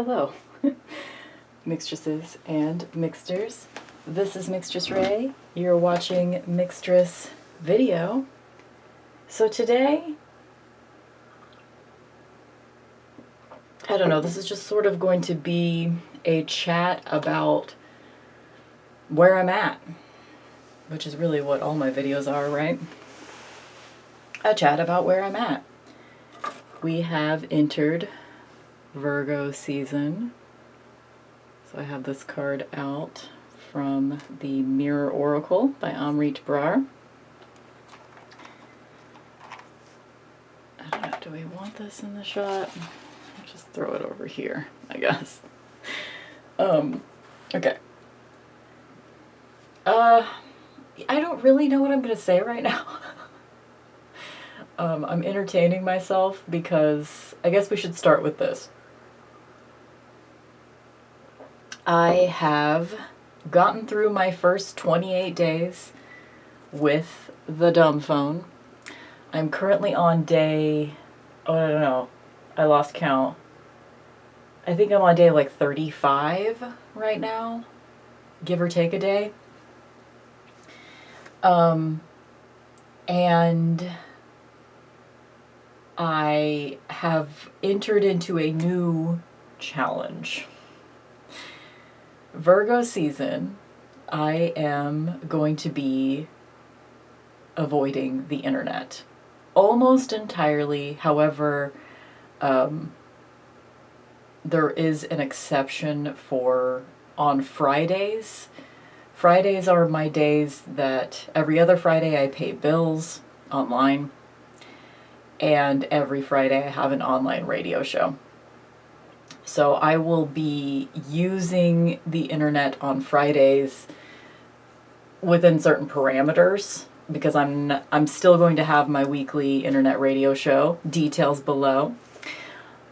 Hello, Mixtresses and Mixters. This is Mixtress Ray. You're watching Mixtress video. So today, I don't know, this is just sort of going to be a chat about where I'm at, which is really what all my videos are, right? A chat about where I'm at. We have entered Virgo season. So I have this card out from the Mirror Oracle by Amrit Brar. I don't know, do we want this in the shot? I'll just throw it over here, I guess. Okay. I don't really know what I'm going to say right now. I'm entertaining myself because I guess we should start with this. I have gotten through my first 28 days with the dumb phone. I'm currently on day, I don't know, I lost count. I think I'm on day like 35 right now, give or take a day. And I have entered into a new challenge. Virgo season, I am going to be avoiding the internet almost entirely. However, there is an exception for on Fridays. Fridays are my days that every other Friday I pay bills online, and every Friday I have an online radio show. So I will be using the internet on Fridays within certain parameters because I'm still going to have my weekly internet radio show, details below.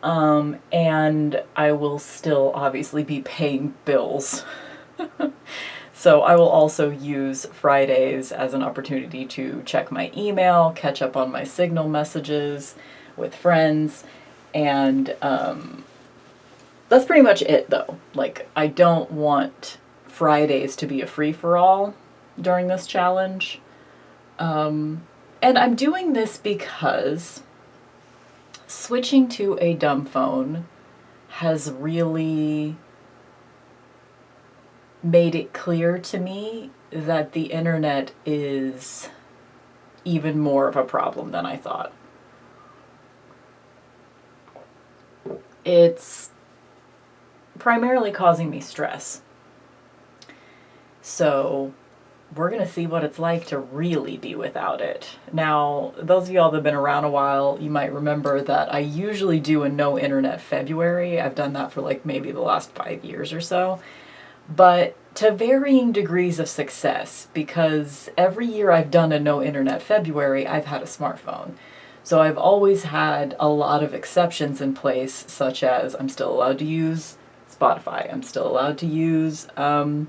And I will still obviously be paying bills. So I will also use Fridays as an opportunity to check my email, catch up on my Signal messages with friends, and that's pretty much it, though. Like, I don't want Fridays to be a free-for-all during this challenge. And I'm doing this because switching to a dumb phone has really made it clear to me that the internet is even more of a problem than I thought. It's primarily causing me stress. So we're going to see what it's like to really be without it. Now, those of y'all that have been around a while, you might remember that I usually do a no internet February. I've done that for like maybe the last 5 years or so. But to varying degrees of success, because every year I've done a no internet February, I've had a smartphone. So I've always had a lot of exceptions in place, such as I'm still allowed to use Spotify, I'm still allowed to use WhatsApp,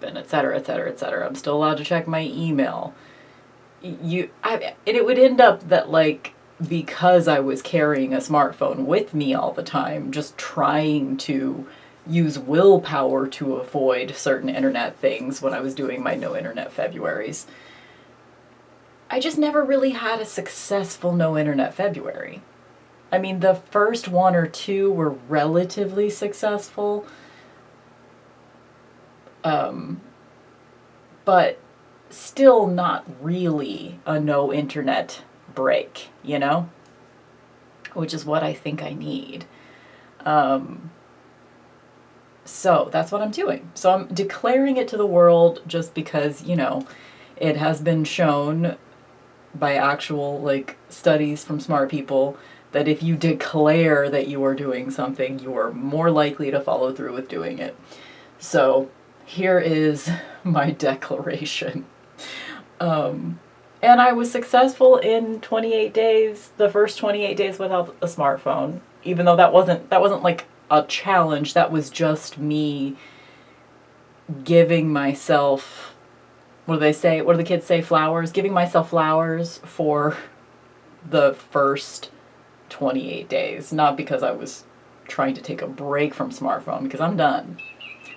and et cetera, et cetera, et cetera. I'm still allowed to check my email. And it would end up that, like, because I was carrying a smartphone with me all the time, just trying to use willpower to avoid certain internet things when I was doing my no internet Februaries, I just never really had a successful no internet February. I mean, the first one or two were relatively successful, but still not really a no internet break, you know? Which is what I think I need. So that's what I'm doing. So I'm declaring it to the world just because, you know, it has been shown by actual, like, studies from smart people that if you declare that you are doing something, you are more likely to follow through with doing it. So here is my declaration. And I was successful in 28 days, the first 28 days without a smartphone, even though that wasn't like a challenge. That was just me giving myself, what do they say? What do the kids say? Flowers? Giving myself flowers for the first 28 days. Not because I was trying to take a break from smartphone because I'm done.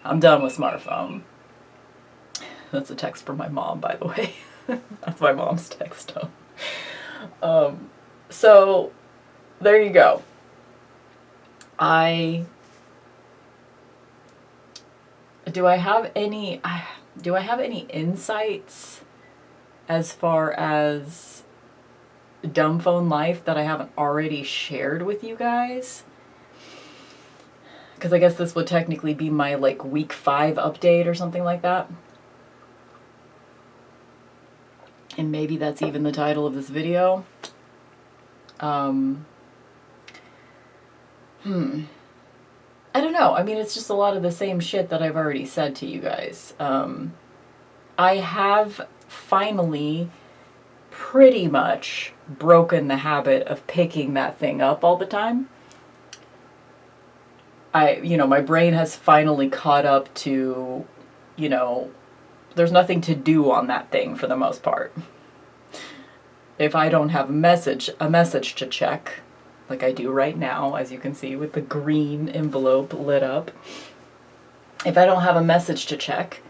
I'm done with smartphone. That's a text from my mom, by the way. That's my mom's text tone. So there you go. Do I have any insights as far as dumb phone life that I haven't already shared with you guys? Because I guess this would technically be my like week 5 update or something like that. And maybe that's even the title of this video. I don't know. I mean, it's just a lot of the same shit that I've already said to you guys. I have finally pretty much broken the habit of picking that thing up all the time. My brain has finally caught up to, there's nothing to do on that thing for the most part. If I don't have a message to check, like I do right now, as you can see with the green envelope lit up. If I don't have a message to check,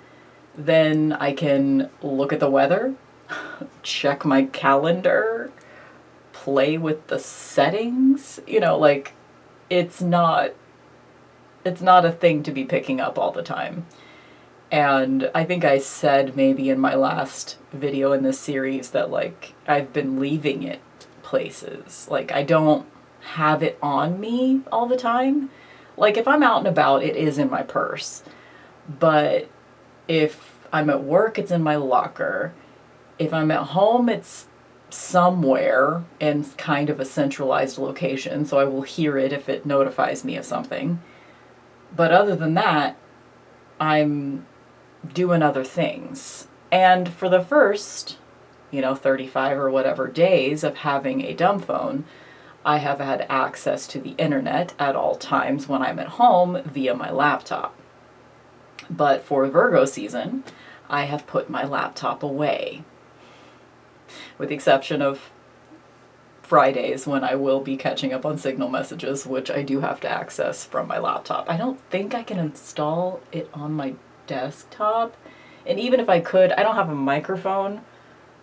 then I can look at the weather, check my calendar, play with the settings. It's not a thing to be picking up all the time. And I think I said maybe in my last video in this series that I've been leaving it places. I don't have it on me all the time. If I'm out and about, it is in my purse. But if I'm at work, it's in my locker. If I'm at home, it's somewhere in kind of a centralized location, so I will hear it if it notifies me of something. But other than that, I'm doing other things. And for the first, 35 or whatever days of having a dumb phone, I have had access to the internet at all times when I'm at home via my laptop. But for Virgo season, I have put my laptop away. With the exception of Fridays when I will be catching up on Signal messages, which I do have to access from my laptop. I don't think I can install it on my desktop. And even if I could, I don't have a microphone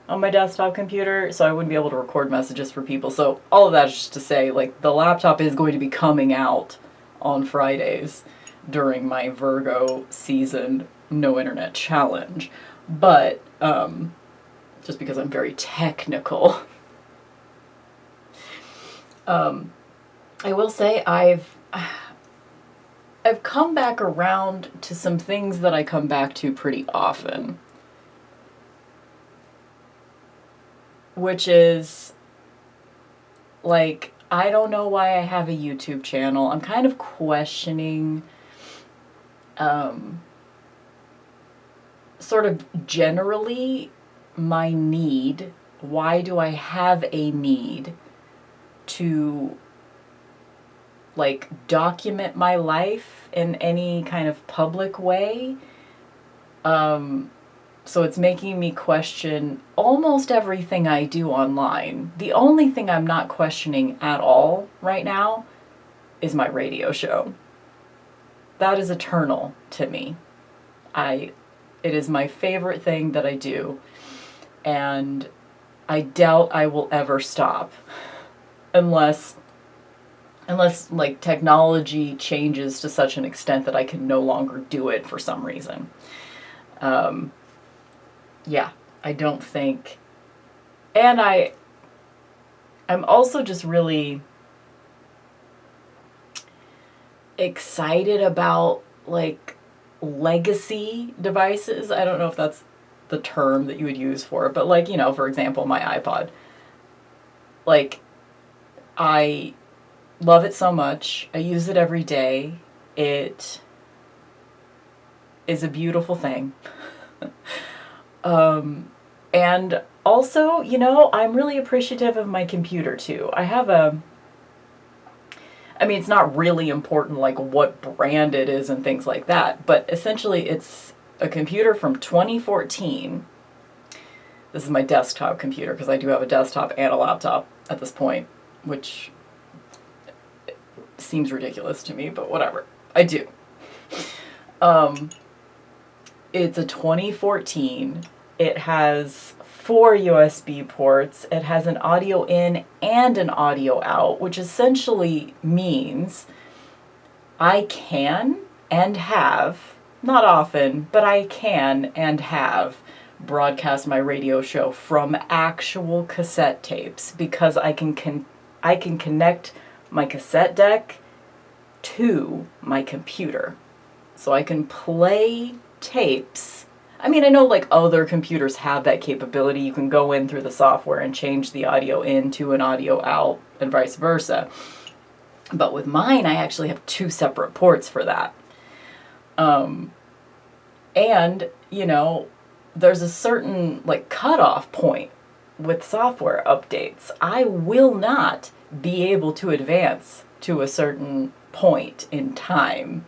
on my desktop computer, so I wouldn't be able to record messages for people. So all of that is just to say, the laptop is going to be coming out on Fridays during my Virgo season no internet challenge. But just because I'm very technical. I will say I've come back around to some things that I come back to pretty often. Which is, I don't know why I have a YouTube channel. I'm kind of questioning, sort of generally, my need. Why do I have a need to, document my life in any kind of public way? So it's making me question almost everything I do online. The only thing I'm not questioning at all right now is my radio show. That is eternal to me. It is my favorite thing that I do, and I doubt I will ever stop unless technology changes to such an extent that I can no longer do it for some reason. Yeah, I don't think, and I'm also just really excited about legacy devices. I don't know if that's the term that you would use for it, but for example, my iPod. I love it so much. I use it every day. It is a beautiful thing. And also, I'm really appreciative of my computer too. I have it's not really important what brand it is and things like that, but essentially it's a computer from 2014. This is my desktop computer because I do have a desktop and a laptop at this point, which seems ridiculous to me, but whatever. I do. It's a 2014. It has 4 USB ports. It has an audio in and an audio out, which essentially means I can and have, not often, but I can and have broadcast my radio show from actual cassette tapes because I can connect my cassette deck to my computer. So I can play tapes. I mean, I know like other computers have that capability. You can go in through the software and change the audio in to an audio out and vice versa. But with mine, I actually have 2 separate ports for that. And, you know, there's a certain like cutoff point with software updates. I will not be able to advance to a certain point in time.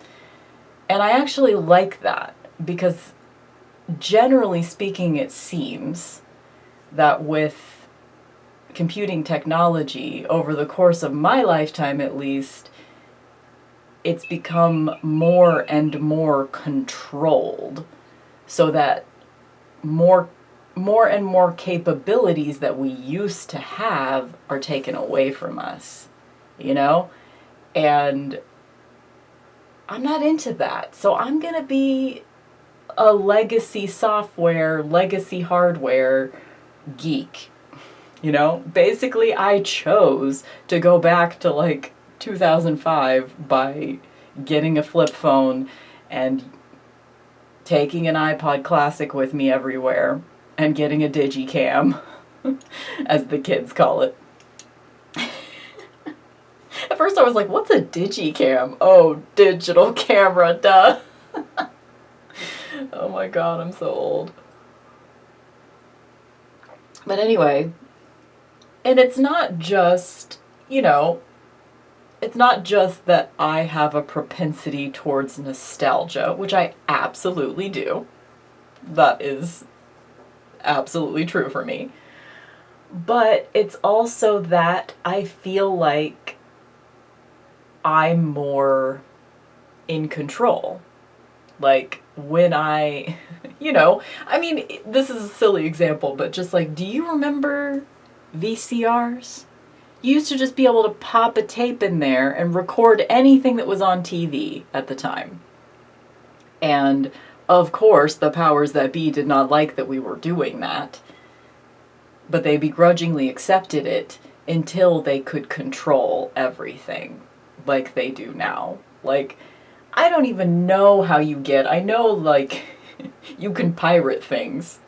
And I actually like that because generally speaking, it seems that with computing technology over the course of my lifetime at least, it's become more and more controlled so that more and more capabilities that we used to have are taken away from us, you know? And I'm not into that. So I'm going to be a legacy software, legacy hardware geek. You know, basically I chose to go back to like 2005 by getting a flip phone and taking an iPod Classic with me everywhere and getting a digicam, as the kids call it. At first I was like, what's a digicam? Oh, digital camera, duh. Oh my god, I'm so old. But anyway, and it's not just, you know, it's not just that I have a propensity towards nostalgia, which I absolutely do. That is absolutely true for me. But it's also that I feel like I'm more in control. Like, when I, you know, I mean, this is a silly example, but just like, do you remember VCRs? You used to just be able to pop a tape in there and record anything that was on TV at the time. And, of course, the powers that be did not like that we were doing that. But they begrudgingly accepted it until they could control everything like they do now. Like, I don't even know how you get, I know, like, you can pirate things,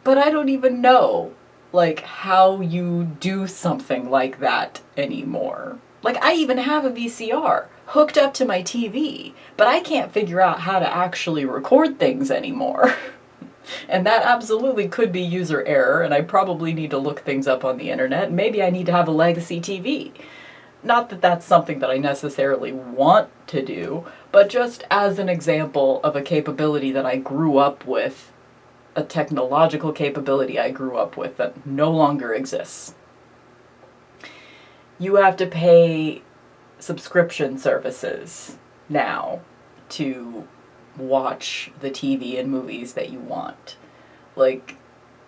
but I don't even know, like, how you do something like that anymore. Like, I even have a VCR hooked up to my TV, but I can't figure out how to actually record things anymore. And that absolutely could be user error, and I probably need to look things up on the internet. Maybe I need to have a legacy TV. Not that that's something that I necessarily want to do, but just as an example of a capability that I grew up with, a technological capability I grew up with that no longer exists. You have to pay subscription services now to watch the TV and movies that you want. Like,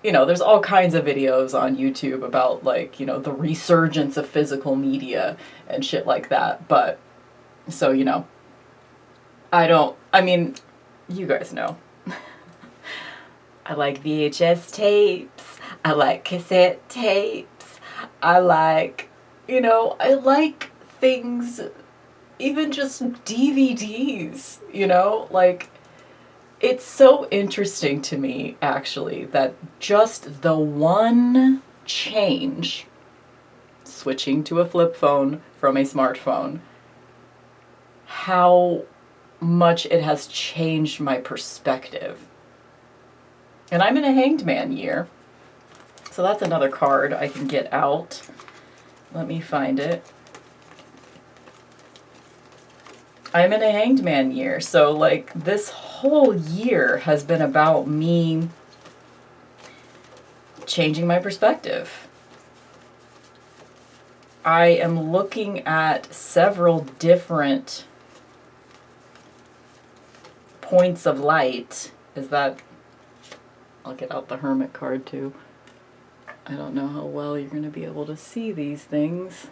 you know, there's all kinds of videos on YouTube about, like, you know, the resurgence of physical media and shit like that. But, so, you know, I mean, you guys know. I like VHS tapes. I like cassette tapes. I like, you know, I like things, even just DVDs, you know, like, it's so interesting to me, actually, that just the one change, switching to a flip phone from a smartphone, how much it has changed my perspective. And I'm in a Hanged Man year, so that's another card I can get out. Let me find it. I'm in a Hanged Man year, so like this whole year has been about me changing my perspective. I am looking at several different points of light. Is that... I'll get out the hermit card too. I don't know how well you're going to be able to see these things.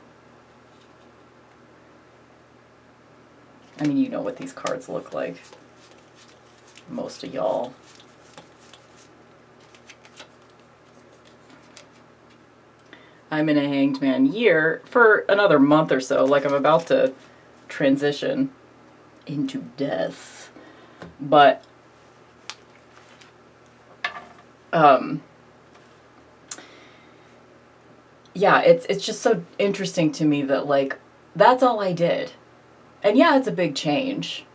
I mean, you know what these cards look like. Most of y'all. I'm in a Hanged Man year for another month or so. Like, I'm about to transition into death. But, yeah, it's just so interesting to me that, like, that's all I did. And yeah, it's a big change.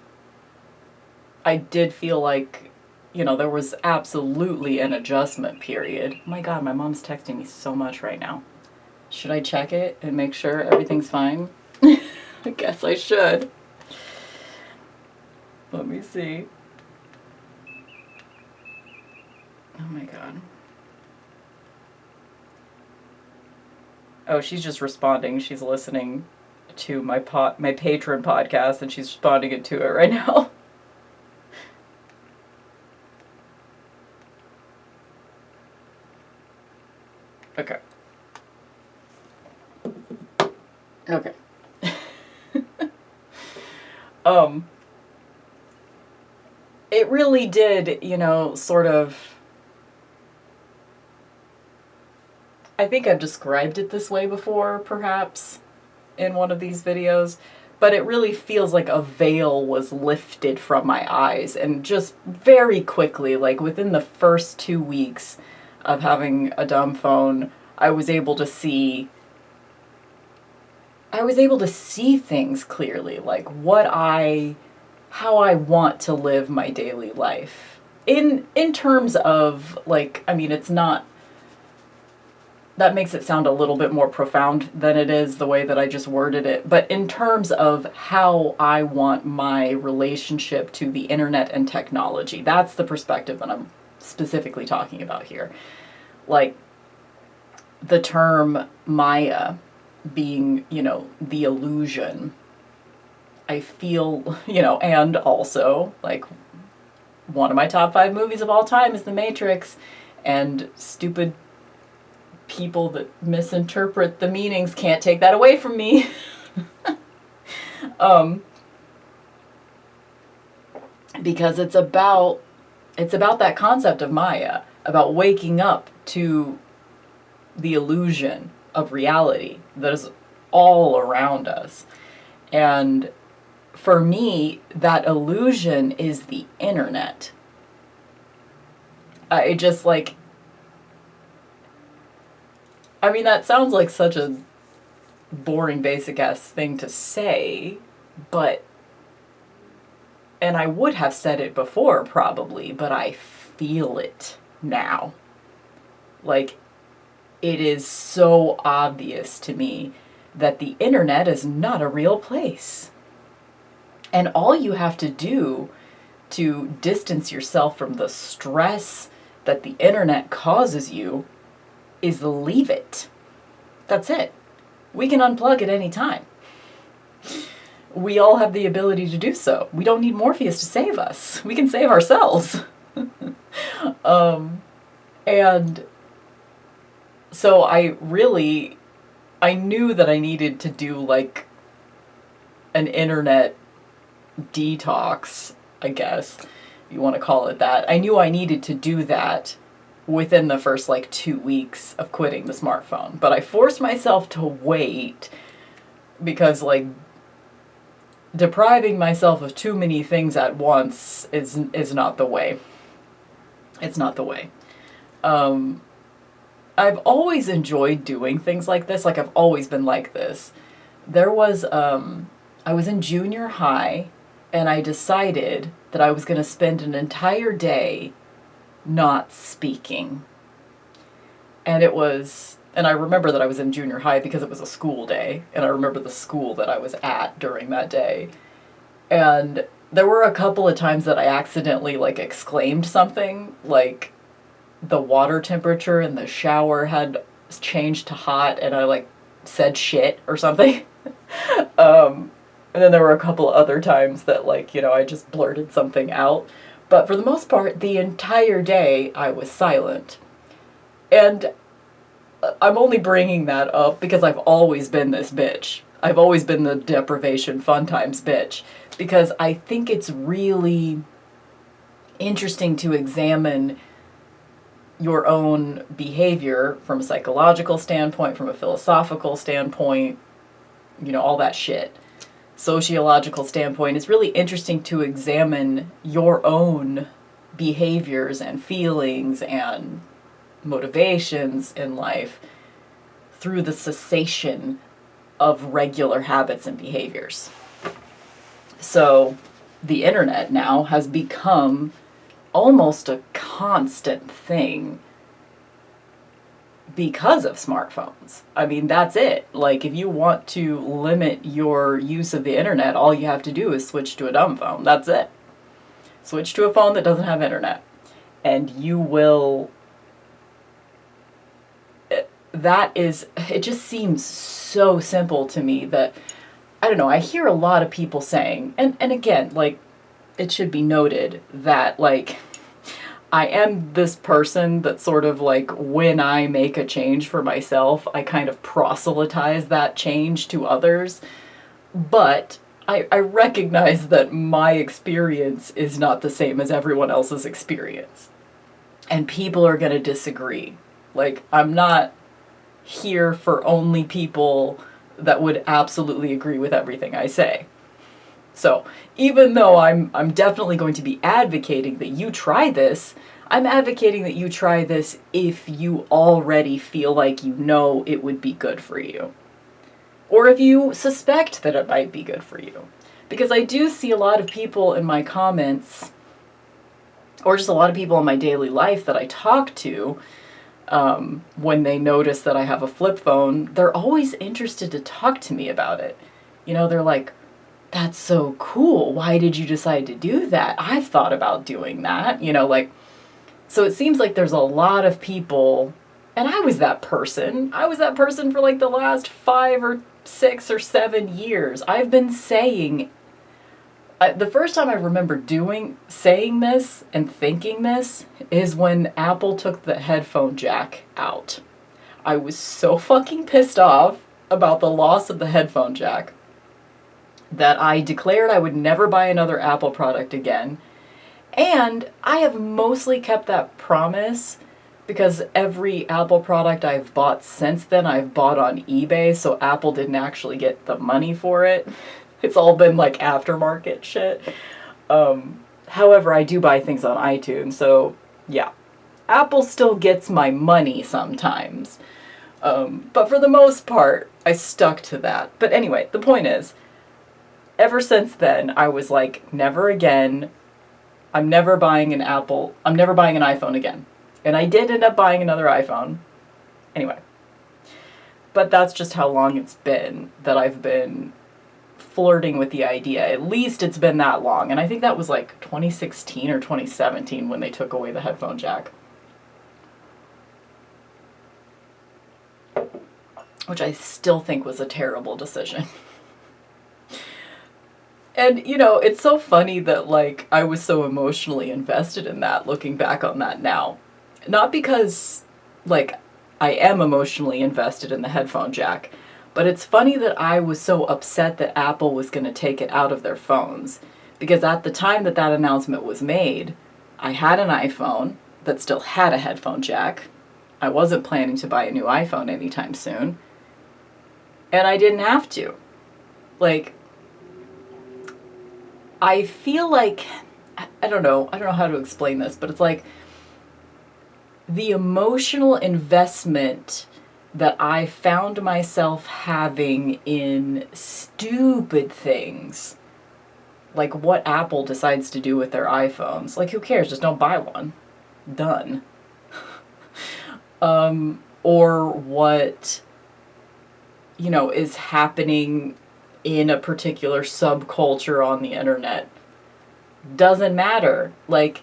I did feel like, you know, there was absolutely an adjustment period. Oh my God, my mom's texting me so much right now. Should I check it and make sure everything's fine? I guess I should. Let me see. Oh my God. Oh, she's just responding. She's listening to my patron podcast, and she's responding to it right now. Okay. Okay. It really did, you know, sort of... I think I've described it this way before, perhaps, in one of these videos, but it really feels like a veil was lifted from my eyes, and just very quickly, like within the first 2 weeks of having a dumb phone, I was able to see things clearly, like how I want to live my daily life. In terms of, like, I mean, it's not, that makes it sound a little bit more profound than it is, the way that I just worded it, but in terms of how I want my relationship to the internet and technology, that's the perspective that I'm specifically talking about here. Like, the term Maya being, you know, the illusion, I feel, you know, and also, like, one of my top 5 movies of all time is The Matrix, and stupid people that misinterpret the meanings can't take that away from me. Because it's about that concept of Maya, about waking up to the illusion of reality that is all around us. And for me, that illusion is the internet. I just, like, I mean, that sounds like such a boring, basic-ass thing to say, but, and I would have said it before, probably, but I feel it now. Like, it is so obvious to me that the internet is not a real place. And all you have to do to distance yourself from the stress that the internet causes you is leave it. That's it. We can unplug at any time. We all have the ability to do so. We don't need Morpheus to save us. We can save ourselves. And so I knew that I needed to do, like, an internet detox, I guess, if you want to call it that. I knew I needed to do that within the first, like, 2 weeks of quitting the smartphone. But I forced myself to wait because, like, depriving myself of too many things at once is not the way. It's not the way. I've always enjoyed doing things like this. Like, I've always been like this. There was, I was in junior high, and I decided that I was going to spend an entire day not speaking. And I remember that I was in junior high because it was a school day, and I remember the school that I was at during that day. And there were a couple of times that I accidentally, like, exclaimed something, like, the water temperature in the shower had changed to hot, and I, like, said shit or something. And then there were a couple other times that, like, I just blurted something out. But for the most part, the entire day, I was silent. And I'm only bringing that up because I've always been this bitch. I've always been the deprivation fun times bitch. Because I think it's really interesting to examine your own behavior from a psychological standpoint, from a philosophical standpoint, all that shit. Sociological standpoint. It's really interesting to examine your own behaviors and feelings and motivations in life through the cessation of regular habits and behaviors. So the internet now has become almost a constant thing because of smartphones. I mean, that's it. Like, if you want to limit your use of the internet, all you have to do is switch to a dumb phone. That's it. Switch to a phone that doesn't have internet. And you will... It just seems so simple to me that, I don't know, I hear a lot of people saying, and again, like, it should be noted that, like, I am this person that sort of, like, when I make a change for myself, I kind of proselytize that change to others. But I recognize that my experience is not the same as everyone else's experience. And people are going to disagree. Like, I'm not here for only people that would absolutely agree with everything I say. So, even though I'm definitely going to be advocating that you try this, I'm advocating that you try this if you already feel like you know it would be good for you. Or if you suspect that it might be good for you. Because I do see a lot of people in my comments, or just a lot of people in my daily life that I talk to, when they notice that I have a flip phone, they're always interested to talk to me about it. They're like, that's so cool. Why did you decide to do that? I've thought about doing that. So it seems like there's a lot of people, and I was that person. I was that person for like the last 5 or 6 or 7 years. I've been saying, the first time I remember saying this and thinking this is when Apple took the headphone jack out. I was so fucking pissed off about the loss of the headphone jack that I declared I would never buy another Apple product again. And I have mostly kept that promise because every Apple product I've bought since then, I've bought on eBay, so Apple didn't actually get the money for it. It's all been like aftermarket shit. However, I do buy things on iTunes, so yeah. Apple still gets my money sometimes. But for the most part, I stuck to that. But anyway, the point is, ever since then, I was like, never again. I'm never buying an iPhone again. And I did end up buying another iPhone. Anyway. But that's just how long it's been that I've been flirting with the idea. At least it's been that long. And I think that was like 2016 or 2017 when they took away the headphone jack. Which I still think was a terrible decision. And, it's so funny that, like, I was so emotionally invested in that, looking back on that now. Not because, like, I am emotionally invested in the headphone jack, but it's funny that I was so upset that Apple was going to take it out of their phones. Because at the time that announcement was made, I had an iPhone that still had a headphone jack. I wasn't planning to buy a new iPhone anytime soon. And I didn't have to. Like, I feel like, I don't know how to explain this, but it's like the emotional investment that I found myself having in stupid things, like what Apple decides to do with their iPhones. Like, who cares? Just don't buy one. Done. Or what, is happening in a particular subculture on the internet. Doesn't matter. Like,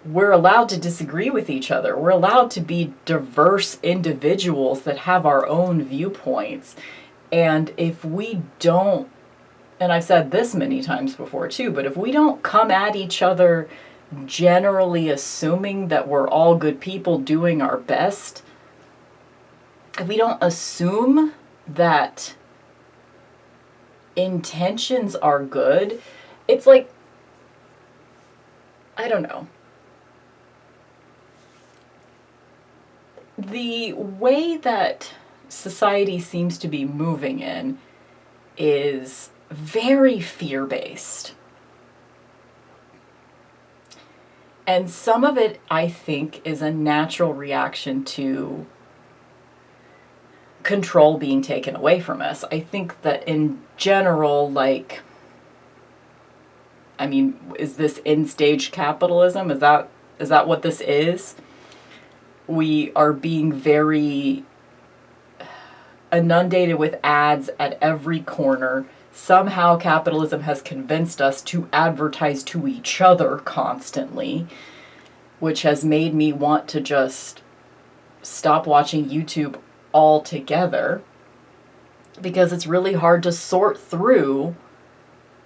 we're allowed to disagree with each other. We're allowed to be diverse individuals that have our own viewpoints. And if we don't, and I've said this many times before too, but if we don't come at each other generally assuming that we're all good people doing our best, if we don't assume that intentions are good, it's like, I don't know. The way that society seems to be moving in is very fear-based. And some of it, I think, is a natural reaction to control being taken away from us. I think that in general, like, I mean, is this end-stage capitalism? Is that what this is? We are being very inundated with ads at every corner. Somehow capitalism has convinced us to advertise to each other constantly, which has made me want to just stop watching YouTube altogether, because it's really hard to sort through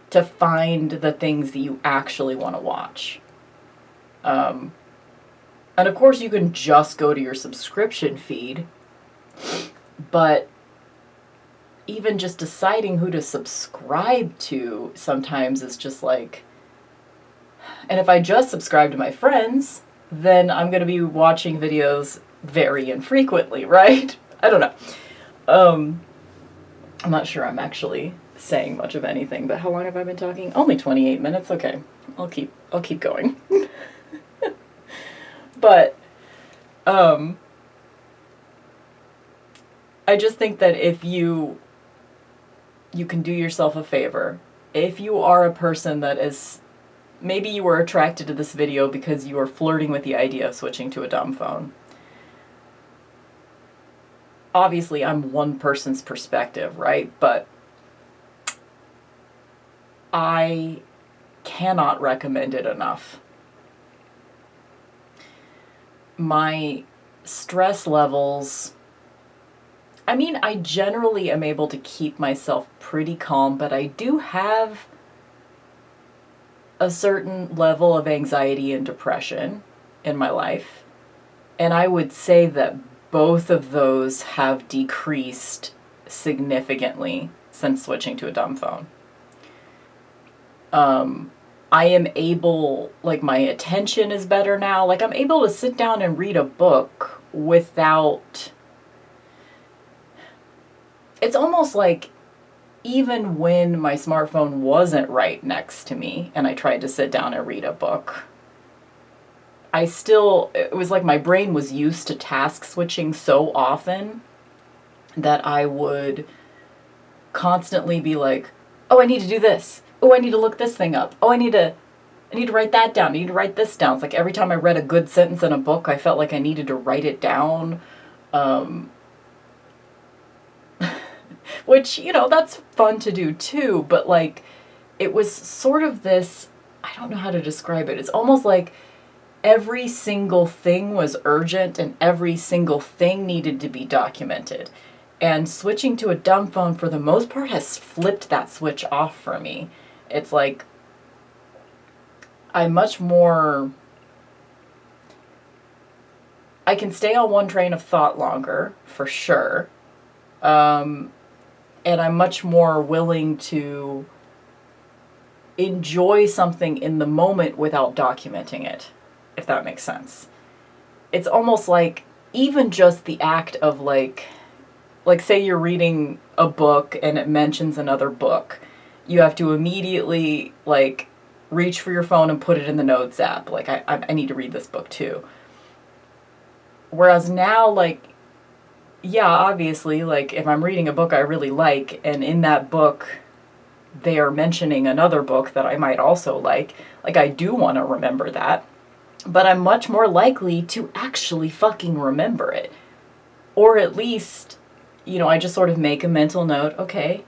to find the things that you actually want to watch. And of course you can just go to your subscription feed, but even just deciding who to subscribe to sometimes is just like, and if I just subscribe to my friends, then I'm going to be watching videos very infrequently, right? I don't know. I'm not sure I'm actually saying much of anything, but how long have I been talking? Only 28 minutes. Okay. I'll keep going. But I just think that if you can do yourself a favor, if you are a person that is, maybe you were attracted to this video because you were flirting with the idea of switching to a dumb phone. Obviously, I'm one person's perspective, right? But I cannot recommend it enough. My stress levels, I mean, I generally am able to keep myself pretty calm, but I do have a certain level of anxiety and depression in my life. And I would say that both of those have decreased significantly since switching to a dumb phone. I am able, like, my attention is better now. Like, I'm able to sit down and read a book without, it's almost like even when my smartphone wasn't right next to me and I tried to sit down and read a book, it was like my brain was used to task switching so often that I would constantly be like, oh, I need to do this. Oh, I need to look this thing up. Oh, I need to write that down. I need to write this down. It's like every time I read a good sentence in a book, I felt like I needed to write it down. Which, that's fun to do too, but like, it was sort of this, I don't know how to describe it. It's almost like every single thing was urgent and every single thing needed to be documented. And switching to a dumb phone, for the most part, has flipped that switch off for me. It's like, I can stay on one train of thought longer, for sure. And I'm much more willing to enjoy something in the moment without documenting it, if that makes sense. It's almost like even just the act of like say you're reading a book and it mentions another book, you have to immediately like reach for your phone and put it in the notes app. Like, I need to read this book too. Whereas now, like, yeah, obviously, like, if I'm reading a book I really like, and in that book they are mentioning another book that I might also like, I do want to remember that. But I'm much more likely to actually fucking remember it. Or at least, I just sort of make a mental note, okay,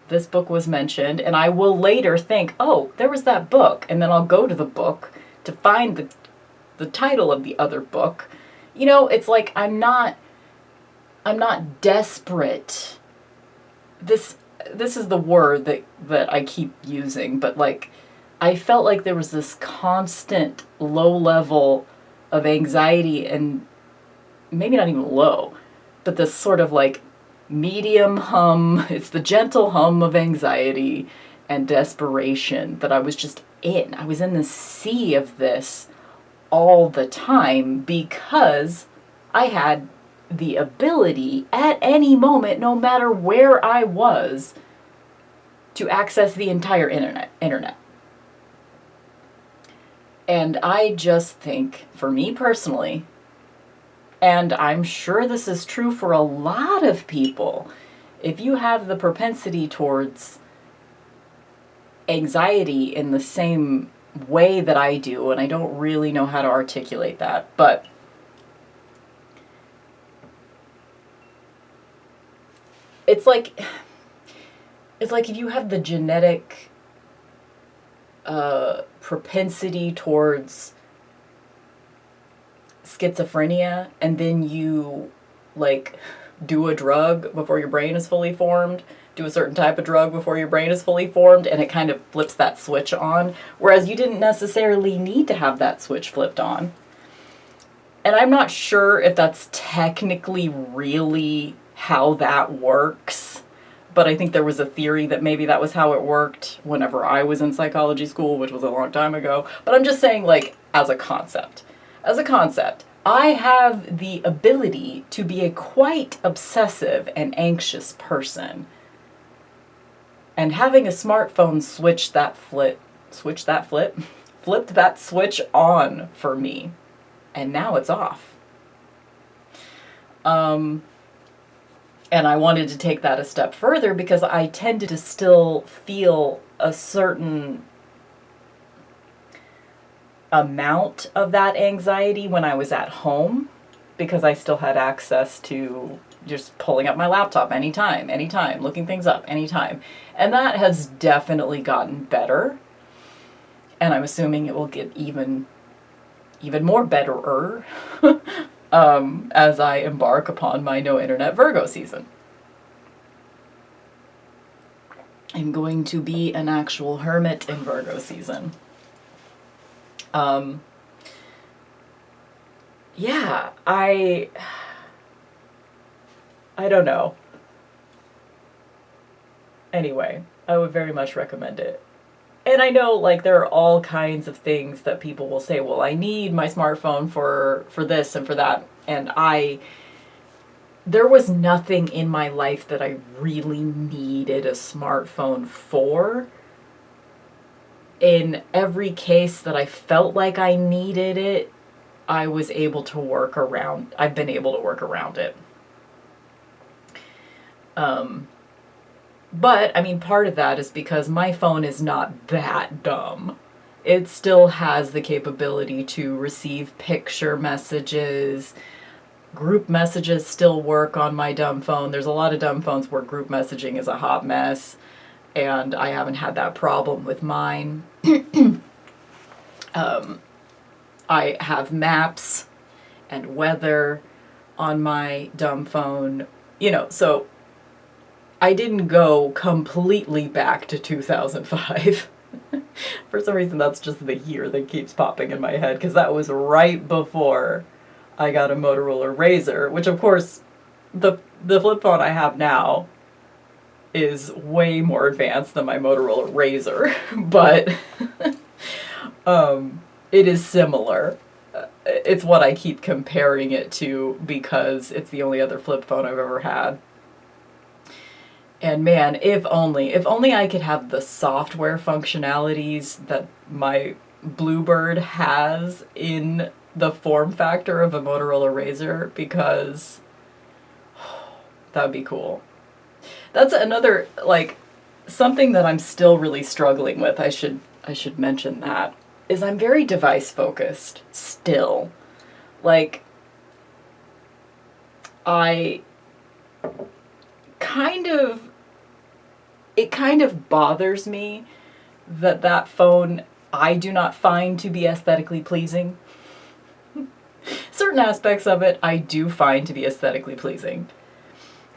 this book was mentioned, and I will later think, oh, there was that book, and then I'll go to the book to find the title of the other book, you know, it's like I'm not desperate. This is the word that I keep using, but like I felt like there was this constant low level of anxiety, and maybe not even low, but this sort of like medium hum. It's the gentle hum of anxiety and desperation that I was just in. I was in the sea of this all the time because I had the ability at any moment, no matter where I was, to access the entire internet. And I just think, for me personally, and I'm sure this is true for a lot of people, if you have the propensity towards anxiety in the same way that I do, and I don't really know how to articulate that, but it's like if you have the genetic propensity towards schizophrenia, and then you like do a drug before your brain is fully formed, do a certain type of drug before your brain is fully formed, and it kind of flips that switch on, whereas you didn't necessarily need to have that switch flipped on. And I'm not sure if that's technically really how that works, but I think there was a theory that maybe that was how it worked whenever I was in psychology school, which was a long time ago. But I'm just saying, like, as a concept, I have the ability to be a quite obsessive and anxious person. And having a smartphone flipped that switch on for me. And now it's off. And I wanted to take that a step further because I tended to still feel a certain amount of that anxiety when I was at home, because I still had access to just pulling up my laptop anytime, looking things up anytime. And that has definitely gotten better. And I'm assuming it will get even more betterer as I embark upon my no internet Virgo season. I'm going to be an actual hermit in Virgo season. Yeah, I don't know. Anyway, I would very much recommend it. And I know, like, there are all kinds of things that people will say, well, I need my smartphone for this and for that. And there was nothing in my life that I really needed a smartphone for. In every case that I felt like I needed it, I was able to work around. I've been able to work around it. But, I mean, part of that is because my phone is not that dumb. It still has the capability to receive picture messages. Group messages still work on my dumb phone. There's a lot of dumb phones where group messaging is a hot mess, and I haven't had that problem with mine. I have maps and weather on my dumb phone, so I didn't go completely back to 2005. For some reason, that's just the year that keeps popping in my head, because that was right before I got a Motorola Razr, which, of course, the flip phone I have now is way more advanced than my Motorola Razr, but it is similar. It's what I keep comparing it to because it's the only other flip phone I've ever had. And man, if only I could have the software functionalities that my Bluebird has in the form factor of a Motorola Razr, because that would be cool. That's another, like, something that I'm still really struggling with. I should mention that, is I'm very device focused still. Like, it kind of bothers me that phone I do not find to be aesthetically pleasing. certain aspects of it I do find to be aesthetically pleasing.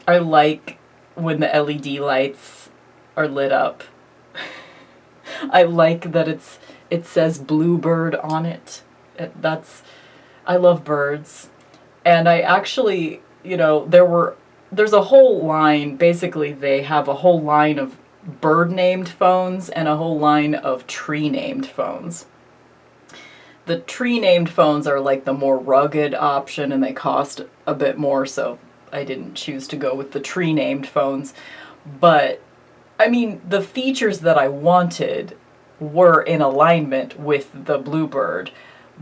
I like when the LED lights are lit up. I like that it says Bluebird on it. I love birds. And I actually, there's a whole line, basically they have a whole line of bird-named phones and a whole line of tree-named phones. The tree-named phones are like the more rugged option and they cost a bit more, so I didn't choose to go with the tree-named phones. But, I mean, the features that I wanted were in alignment with the Bluebird,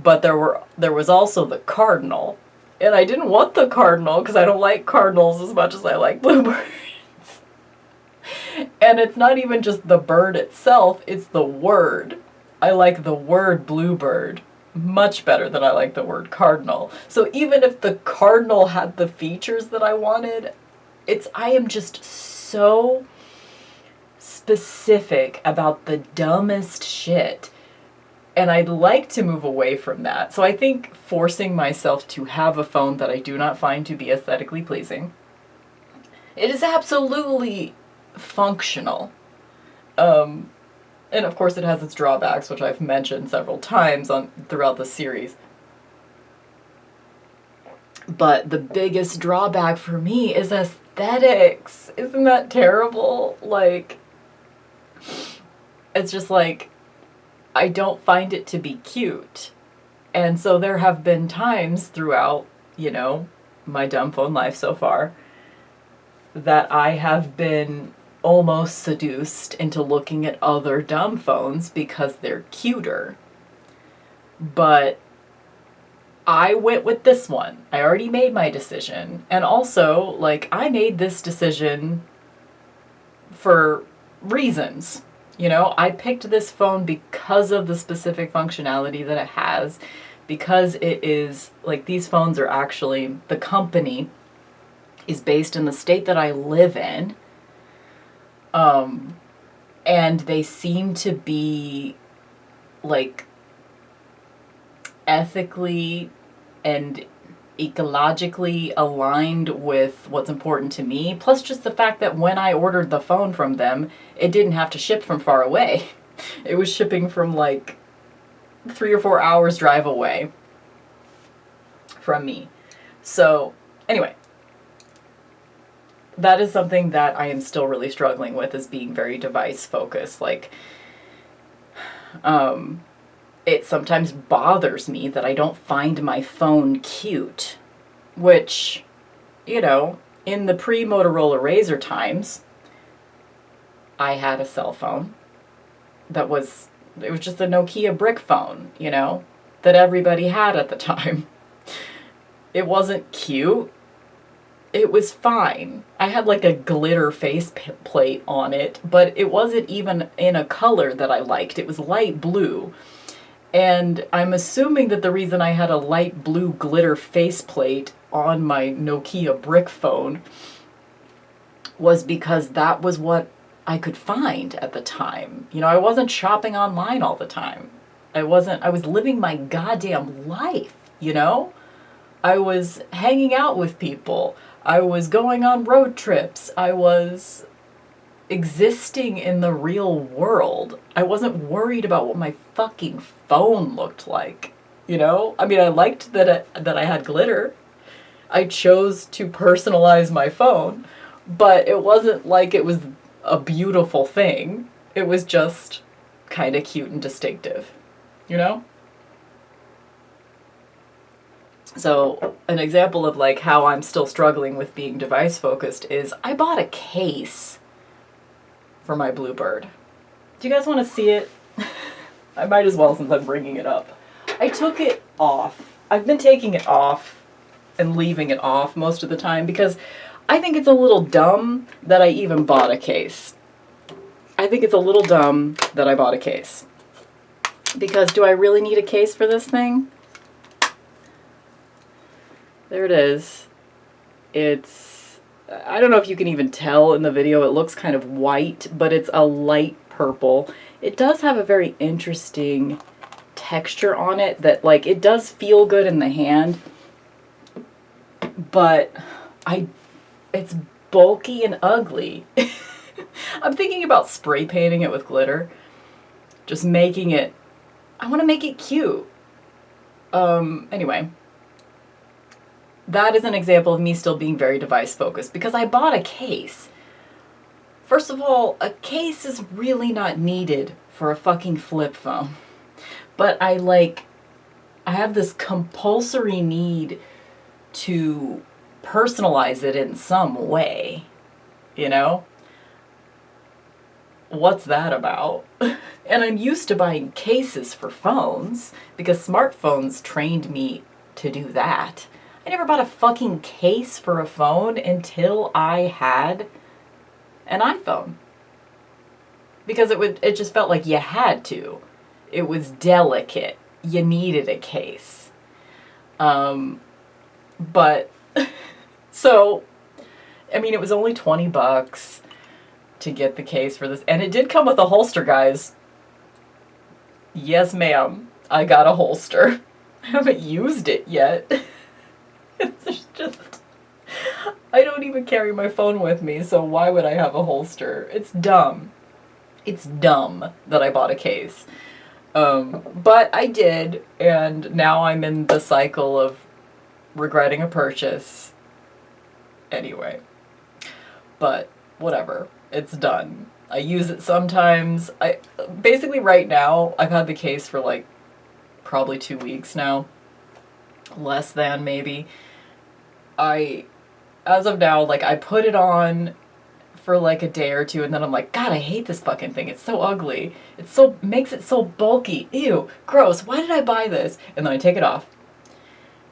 but there was also the Cardinal. And I didn't want the Cardinal because I don't like cardinals as much as I like bluebirds. And it's not even just the bird itself, it's the word. I like the word Bluebird much better than I like the word Cardinal. So even if the Cardinal had the features that I wanted, I am just so specific about the dumbest shit. And I'd like to move away from that. So I think forcing myself to have a phone that I do not find to be aesthetically pleasing, it is absolutely functional. And of course it has its drawbacks, which I've mentioned several times throughout the series. But the biggest drawback for me is aesthetics. Isn't that terrible? Like, it's just like, I don't find it to be cute. And so there have been times throughout, my dumb phone life so far, that I have been almost seduced into looking at other dumb phones because they're cuter. But I went with this one. I already made my decision. And also, I made this decision for reasons. I picked this phone because of the specific functionality that it has, because it is, these phones are actually, the company is based in the state that I live in, and they seem to be, ethically and ecologically aligned with what's important to me, plus just the fact that when I ordered the phone from them, it didn't have to ship from far away. It was shipping from 3 or 4 hours drive away from me. So anyway, that is something that I am still really struggling with, is being very device focused. It sometimes bothers me that I don't find my phone cute, which, in the pre-Motorola Razr times, I had a cell phone it was just a Nokia brick phone, that everybody had at the time. It wasn't cute. It was fine. I had a glitter face plate on it, but it wasn't even in a color that I liked. It was light blue. And I'm assuming that the reason I had a light blue glitter faceplate on my Nokia brick phone was because that was what I could find at the time. I wasn't shopping online all the time. I was living my goddamn life, I was hanging out with people. I was going on road trips. I was existing in the real world. I wasn't worried about what my fucking phone looked like, I mean, I liked that I had glitter. I chose to personalize my phone, but it wasn't like it was a beautiful thing. It was just kind of cute and distinctive, So an example of how I'm still struggling with being device focused is I bought a case for my Bluebird. Do you guys want to see it? I might as well since I'm bringing it up. I took it off. I've been taking it off and leaving it off most of the time because I think it's a little dumb that I even bought a case. I think it's a little dumb that I bought a case. Because do I really need a case for this thing? There it is. I don't know if you can even tell in the video, it looks kind of white, but it's a light purple. It does have a very interesting texture on it that it does feel good in the hand, but it's bulky and ugly. I'm thinking about spray painting it with glitter. Just making it, I want to make it cute. Anyway. That is an example of me still being very device focused because I bought a case. First of all, a case is really not needed for a fucking flip phone. But I have this compulsory need to personalize it in some way. You know? What's that about? And I'm used to buying cases for phones because smartphones trained me to do that. I never bought a fucking case for a phone until I had an iPhone. Because it just felt like you had to. It was delicate. You needed a case. But, so, I mean, it was only $20 to get the case for this. And it did come with a holster, guys. Yes, ma'am. I got a holster. I haven't used it yet. It's just, I don't even carry my phone with me, so why would I have a holster? It's dumb. It's dumb that I bought a case. But I did, and now I'm in the cycle of regretting a purchase. Anyway. But, whatever. It's done. I use it sometimes. Basically right now, I've had the case for like probably 2 weeks now. Less than, maybe. As of now, like, I put it on for like a day or two, and then I'm like, God, I hate this fucking thing. It's so ugly. Makes it so bulky. Ew, gross. Why did I buy this? And then I take it off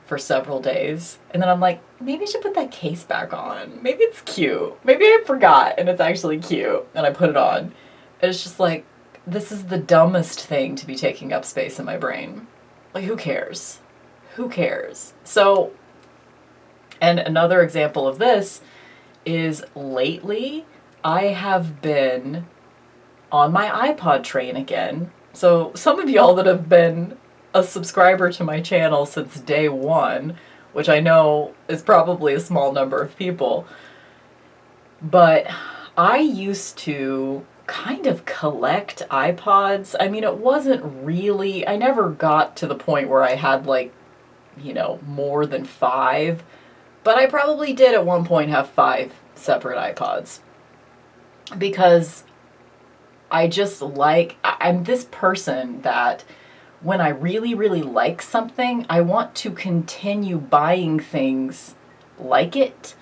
for several days, and then I'm like, maybe I should put that case back on. Maybe it's cute. Maybe I forgot, and it's actually cute. And I put it on. And it's just like, this is the dumbest thing to be taking up space in my brain. Like, who cares? Who cares? So, and another example of this is lately I have been on my iPod train again. So some of y'all that have been a subscriber to my channel since day one, which I know is probably a small number of people, but I used to kind of collect iPods. I mean, it wasn't really, I never got to the point where I had like, more than 5, but I probably did at one point have 5 separate iPods because I'm this person that when I really, really like something, I want to continue buying things like it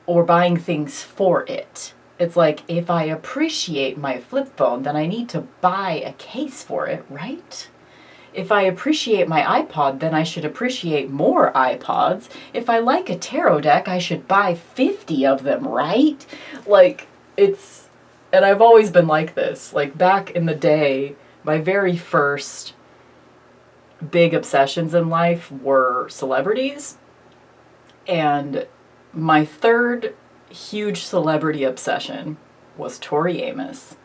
or buying things for it. It's like, if I appreciate my flip phone, then I need to buy a case for it, right? If I appreciate my iPod, then I should appreciate more iPods. If I like a tarot deck, I should buy 50 of them, right? Like, and I've always been like this. Like, back in the day, my very first big obsessions in life were celebrities. And my third huge celebrity obsession was Tori Amos.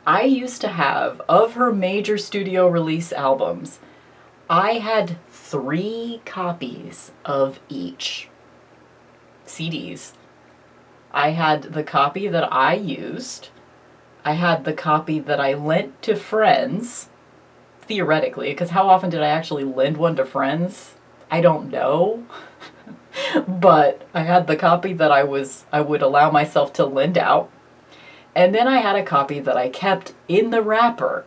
I used to have, of her major studio release albums, I had 3 copies of each CDs. I had the copy that I used. I had the copy that I lent to friends, theoretically, because how often did I actually lend one to friends? I don't know. But I had the copy that I would allow myself to lend out. And then I had a copy that I kept in the wrapper.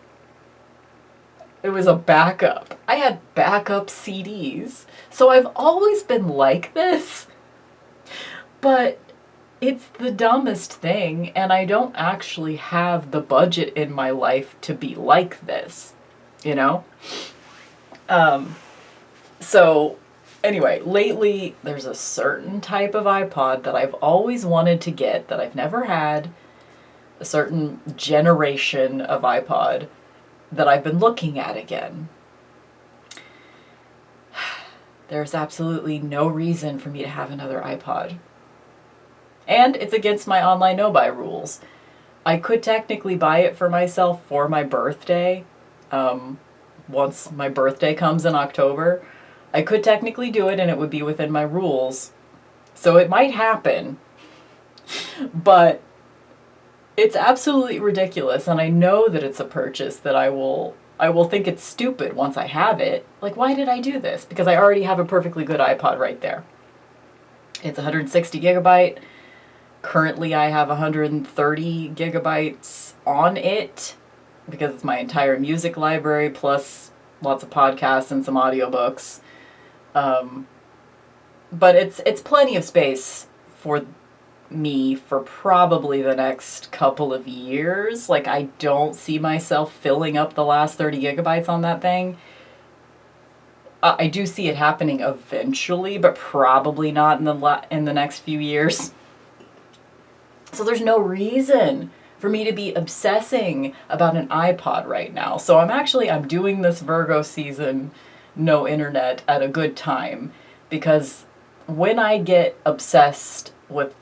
It was a backup. I had backup CDs. So I've always been like this. But it's the dumbest thing, and I don't actually have the budget in my life to be like this, So, anyway, lately there's a certain type of iPod that I've always wanted to get that I've never had. A certain generation of iPod that I've been looking at again. There's absolutely no reason for me to have another iPod. And it's against my online no-buy rules. I could technically buy it for myself for my birthday. Once my birthday comes in October, I could technically do it and it would be within my rules. So it might happen. But it's absolutely ridiculous, and I know that it's a purchase that I will think it's stupid once I have it. Like, why did I do this? Because I already have a perfectly good iPod right there. It's 160 gigabyte. Currently I have 130 gigabytes on it because it's my entire music library plus lots of podcasts and some audiobooks. But it's plenty of space for me for probably the next couple of years. Like, I don't see myself filling up the last 30 gigabytes on that thing. I do see it happening eventually, but probably not in the next few years. So there's no reason for me to be obsessing about an iPod right now. So I'm doing this Virgo season no internet at a good time, because when I get obsessed with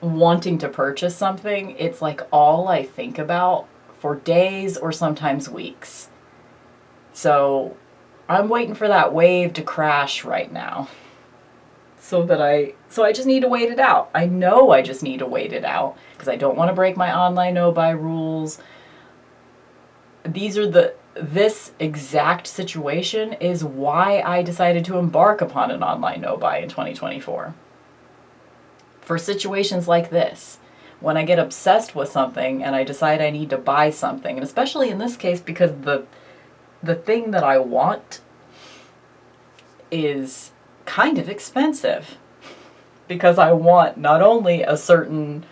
wanting to purchase something, it's like all I think about for days or sometimes weeks. So I'm waiting for that wave to crash right now. So I just need to wait it out. I know I just need to wait it out because I don't want to break my online no-buy rules. This exact situation is why I decided to embark upon an online no-buy in 2024. For situations like this, when I get obsessed with something and I decide I need to buy something, and especially in this case because the thing that I want is kind of expensive, because I want not only a certain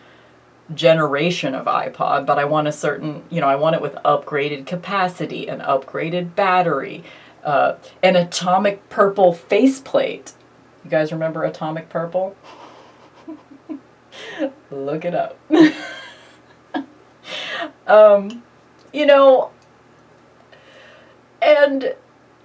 generation of iPod, but I want I want it with upgraded capacity, an upgraded battery, an atomic purple faceplate. You guys remember atomic purple? Look it up. And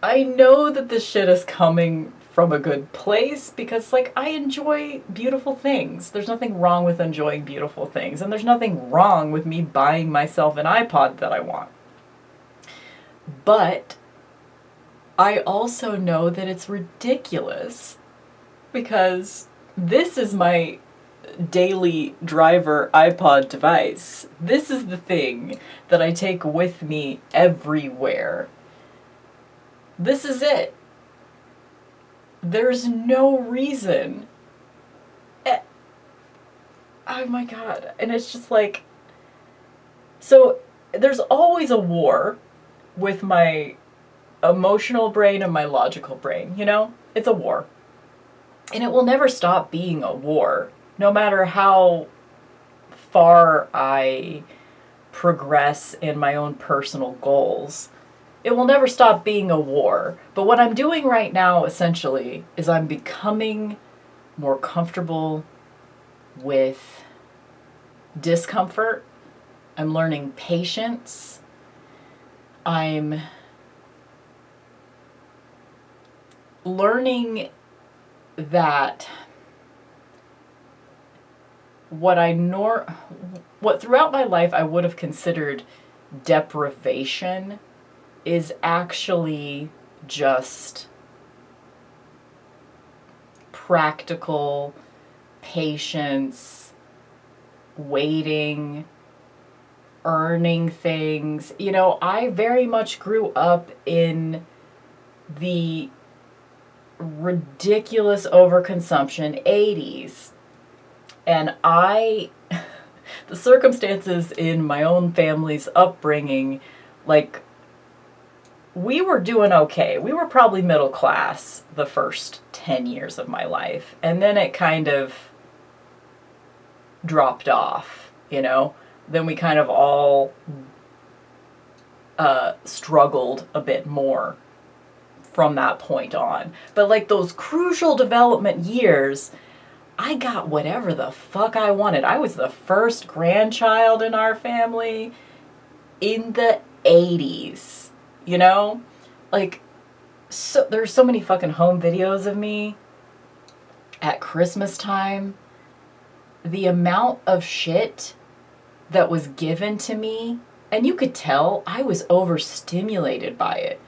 I know that this shit is coming from a good place because, like, I enjoy beautiful things. There's nothing wrong with enjoying beautiful things, and there's nothing wrong with me buying myself an iPod that I want. But I also know that it's ridiculous because this is my daily driver iPod device. This is the thing that I take with me everywhere. This is it. There's no reason. Oh my God. And it's just like, so there's always a war with my emotional brain and my logical brain, you know? It's a war. And it will never stop being a war, no matter how far I progress in my own personal goals. It will never stop being a war. But what I'm doing right now, essentially, is I'm becoming more comfortable with discomfort. I'm learning patience. I'm learning that what throughout my life I would have considered deprivation is actually just practical patience, waiting, earning things. You know, I very much grew up in the ridiculous overconsumption 80s. And the circumstances in my own family's upbringing, like, we were doing okay. We were probably middle class the first 10 years of my life. And then it kind of dropped off, you know? Then we kind of all struggled a bit more from that point on. But like those crucial development years, I got whatever the fuck I wanted. I was the first grandchild in our family in the 80s. You know, like, so there's so many fucking home videos of me at Christmas time. The amount of shit that was given to me, and you could tell I was overstimulated by it.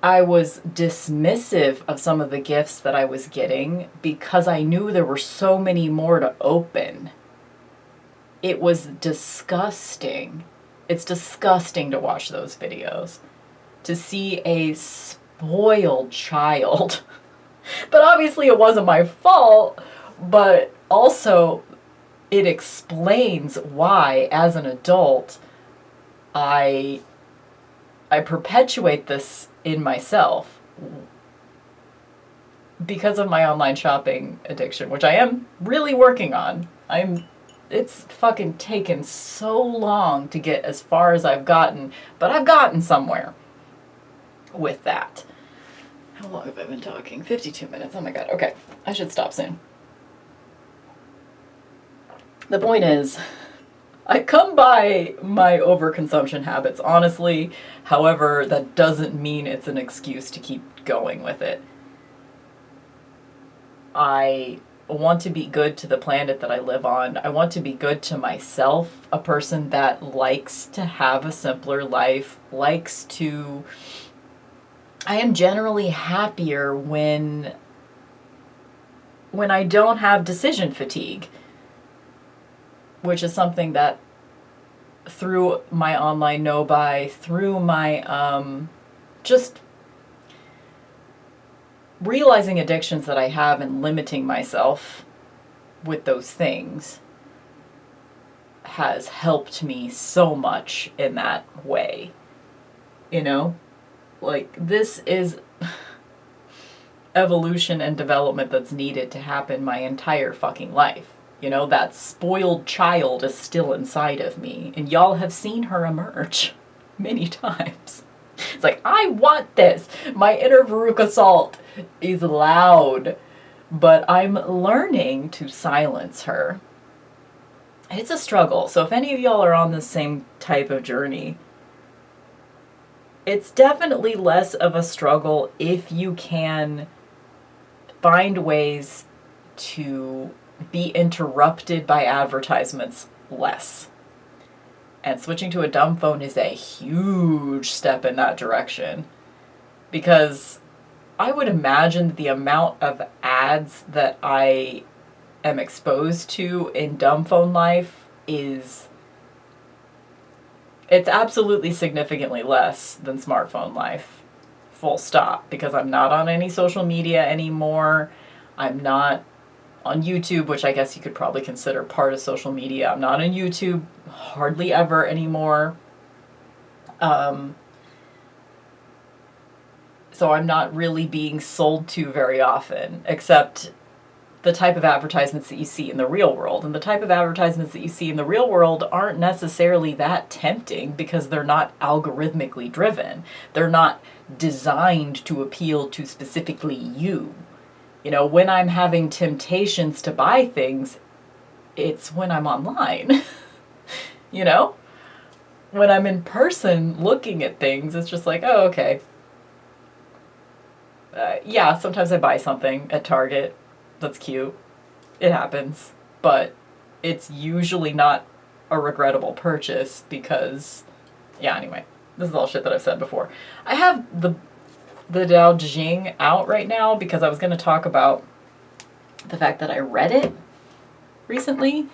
I was dismissive of some of the gifts that I was getting because I knew there were so many more to open. It was disgusting. It's disgusting to watch those videos. To see a spoiled child. But obviously it wasn't my fault. But also it explains why, as an adult, I perpetuate this in myself because of my online shopping addiction, which I am really working on. It's fucking taken so long to get as far as I've gotten, but I've gotten somewhere with that. How long have I been talking? 52 minutes. Oh my god. Okay. I should stop soon. The point is, I come by my overconsumption habits, honestly. However, that doesn't mean it's an excuse to keep going with it. I want to be good to the planet that I live on. I want to be good to myself, a person that likes to have a simpler life, I am generally happier when I don't have decision fatigue, which is something that through my online no-buy, through my just realizing addictions that I have and limiting myself with those things has helped me so much in that way. You know? Like, this is evolution and development that's needed to happen my entire fucking life. You know, that spoiled child is still inside of me, and y'all have seen her emerge many times. It's like, I want this. My inner Veruca Salt is loud, but I'm learning to silence her. It's a struggle. So if any of y'all are on the same type of journey, it's definitely less of a struggle if you can find ways to be interrupted by advertisements less. And switching to a dumb phone is a huge step in that direction. Because I would imagine that the amount of ads that I am exposed to in dumb phone life it's absolutely significantly less than smartphone life. Full stop. Because I'm not on any social media anymore. I'm not on YouTube, which I guess you could probably consider part of social media. I'm not on YouTube hardly ever anymore. So I'm not really being sold to very often, except the type of advertisements that you see in the real world. And the type of advertisements that you see in the real world aren't necessarily that tempting because they're not algorithmically driven. They're not designed to appeal to specifically you. You know, when I'm having temptations to buy things, it's when I'm online. You know? When I'm in person looking at things, it's just like, oh, okay. Yeah, sometimes I buy something at Target that's cute. It happens. But it's usually not a regrettable purchase because, yeah, anyway. This is all shit that I've said before. I have the Dao Jing out right now because I was going to talk about the fact that I read it recently.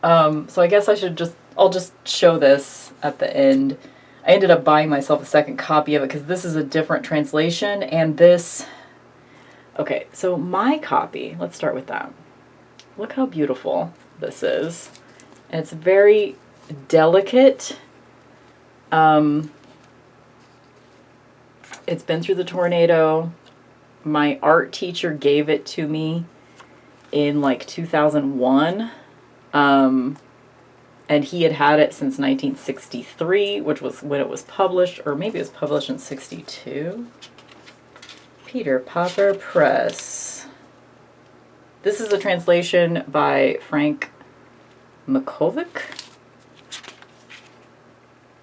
So I guess I'll just show this at the end. I ended up buying myself a second copy of it because this is a different translation, and this... Okay, so my copy, let's start with that. Look how beautiful this is. And it's very delicate. It's been through the tornado. My art teacher gave it to me in like 2001. And he had it since 1963, which was when it was published, or maybe it was published in 62. Peter Popper Press. This is a translation by Frank Makovic.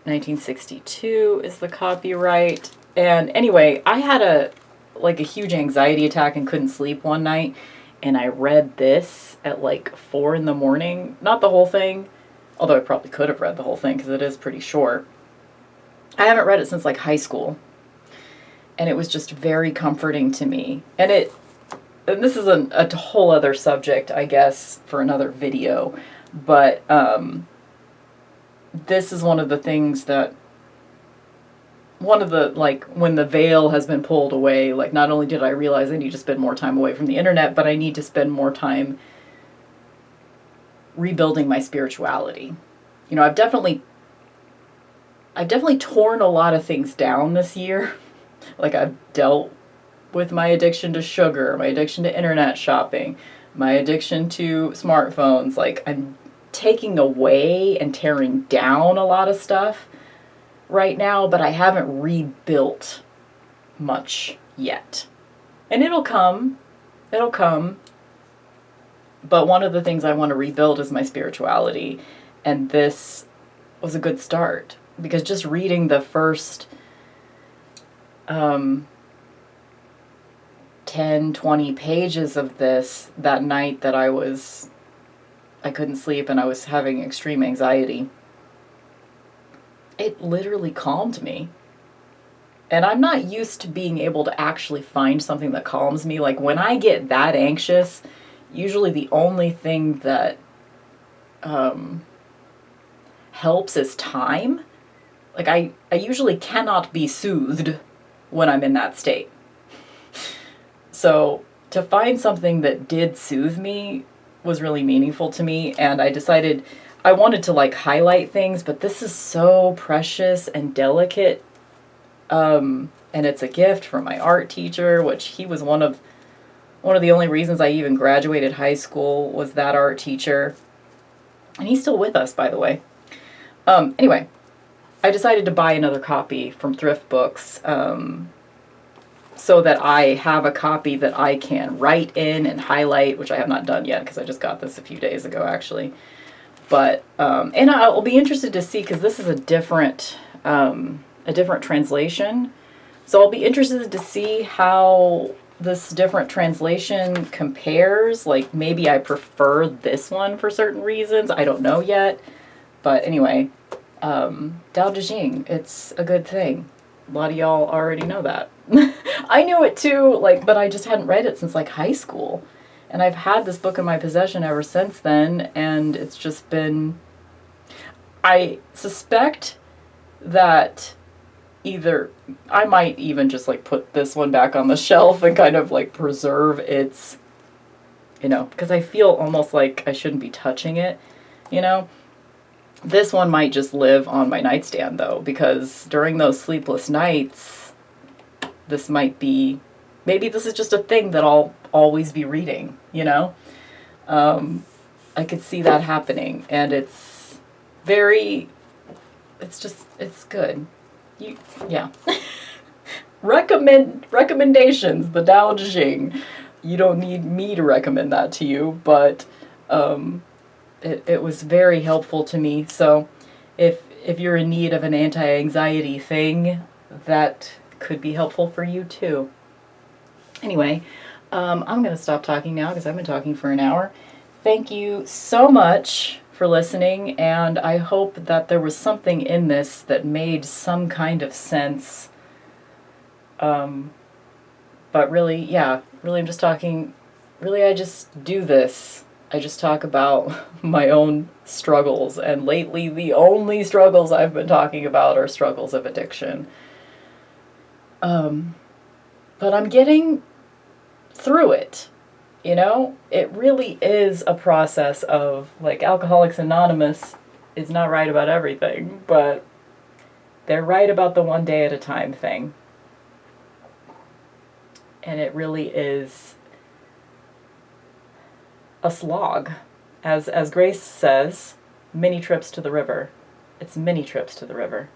1962 is the copyright. And anyway, I had a huge anxiety attack and couldn't sleep one night, and I read this at like 4 a.m. Not the whole thing, although I probably could have read the whole thing because it is pretty short. I haven't read it since like high school. And it was just very comforting to me. And this is a whole other subject, I guess, for another video. But this is one of the things that, like, when the veil has been pulled away, like, not only did I realize I need to spend more time away from the internet, but I need to spend more time rebuilding my spirituality. You know, I've definitely torn a lot of things down this year. Like, I've dealt with my addiction to sugar, my addiction to internet shopping, my addiction to smartphones. Like, I'm taking away and tearing down a lot of stuff right now, but I haven't rebuilt much yet. And it'll come. But one of the things I want to rebuild is my spirituality. And this was a good start. Because just reading the first 10, 20 pages of this that night that I couldn't sleep and I was having extreme anxiety, it literally calmed me. And I'm not used to being able to actually find something that calms me. Like, when I get that anxious, usually the only thing that helps is time. Like, I usually cannot be soothed when I'm in that state. So to find something that did soothe me was really meaningful to me, and I decided I wanted to, like, highlight things, but this is so precious and delicate, and it's a gift from my art teacher, which he was one of the only reasons I even graduated high school was that art teacher, and he's still with us, by the way. Anyway, I decided to buy another copy from Thrift Books, so that I have a copy that I can write in and highlight, which I have not done yet because I just got this a few days ago, actually. But and I'll be interested to see, because this is a different translation. So I'll be interested to see how this different translation compares. Like, maybe I prefer this one for certain reasons. I don't know yet. But anyway, Dao De Jing, it's a good thing. A lot of y'all already know that. I knew it too, like, but I just hadn't read it since, like, high school. And I've had this book in my possession ever since then, and it's just been... I suspect that either... I might even just, like, put this one back on the shelf and kind of, like, preserve its... You know, because I feel almost like I shouldn't be touching it, you know? This one might just live on my nightstand, though, because during those sleepless nights, this might be... Maybe this is just a thing that I'll always be reading, you know? I could see that happening, and it's very... It's good. Yeah. Recommendations, the Dao De Jing. You don't need me to recommend that to you, but it was very helpful to me. So if you're in need of an anti-anxiety thing, that could be helpful for you too. Anyway, I'm going to stop talking now because I've been talking for an hour. Thank you so much for listening, and I hope that there was something in this that made some kind of sense. But really, yeah, really I'm just talking, really I just do this. I just talk about my own struggles, and lately the only struggles I've been talking about are struggles of addiction. But I'm getting through it, you know? It really is a process of, like, Alcoholics Anonymous is not right about everything, but they're right about the one day at a time thing. And it really is a slog. As Grace says, many trips to the river. It's many trips to the river.